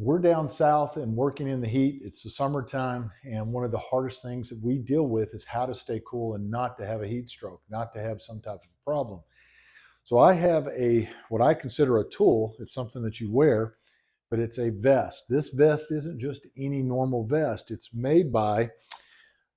We're down south and working in the heat. It's the summertime, and one of the hardest things that we deal with is how to stay cool and not to have a heat stroke, not to have some type of problem. So I have what I consider a tool. It's something that you wear, but it's a vest. This vest isn't just any normal vest. It's made by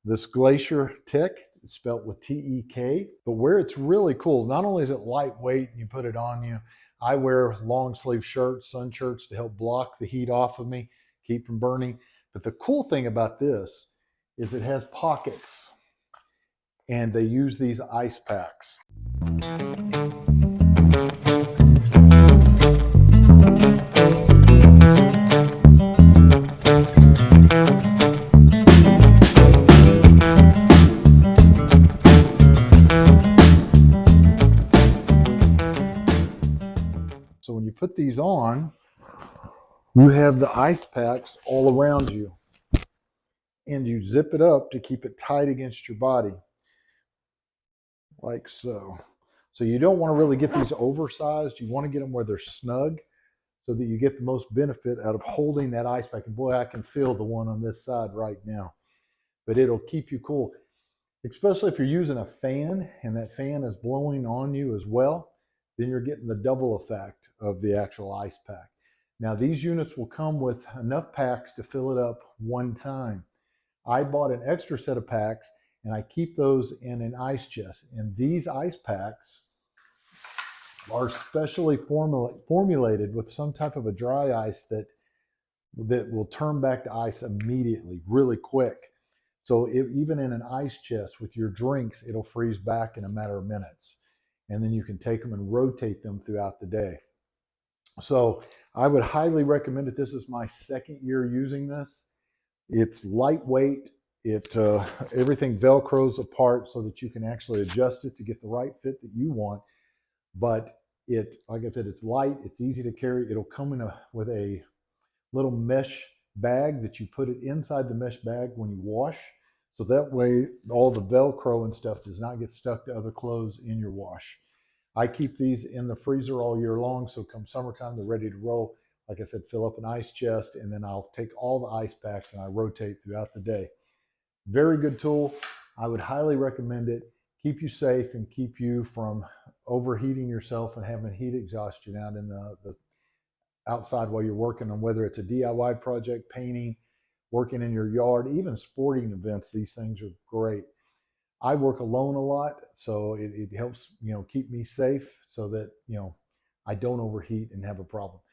this Glacier Tech. It's spelled with T-E-K. But where it's really cool, not only is it lightweight and you put it on you, I wear long sleeve shirts, sun shirts to help block the heat off of me, keep from burning. But the cool thing about this is it has pockets, and they use these ice packs. So when you put these on, you have the ice packs all around you, and you zip it up to keep it tight against your body, like so. So you don't want to really get these oversized. You want to get them where they're snug so that you get the most benefit out of holding that ice pack. And boy, I can feel the one on this side right now. But it'll keep you cool, especially if you're using a fan and that fan is blowing on you as well. Then you're getting the double effect of the actual ice pack. Now, these units will come with enough packs to fill it up one time. I bought an extra set of packs, and I keep those in an ice chest. And these ice packs are specially formulated with some type of a dry ice that will turn back to ice immediately, really quick. So even in an ice chest with your drinks, it'll freeze back in a matter of minutes. And then you can take them and rotate them throughout the day. So I would highly recommend it. This is my second year using this. It's lightweight. Everything Velcros apart so that you can actually adjust it to get the right fit that you want. But like I said, it's light. It's easy to carry. It'll come with a little mesh bag that you put it inside the mesh bag when you wash. So that way all the Velcro and stuff does not get stuck to other clothes in your wash. I keep these in the freezer all year long, so come summertime, they're ready to roll. Like I said, fill up an ice chest, and then I'll take all the ice packs and I rotate throughout the day. Very good tool. I would highly recommend it. Keep you safe and keep you from overheating yourself and having heat exhaustion out in the outside while you're working on, whether it's a DIY project, painting, working in your yard, even sporting events. These things are great. I work alone a lot, so it helps, keep me safe so that, I don't overheat and have a problem.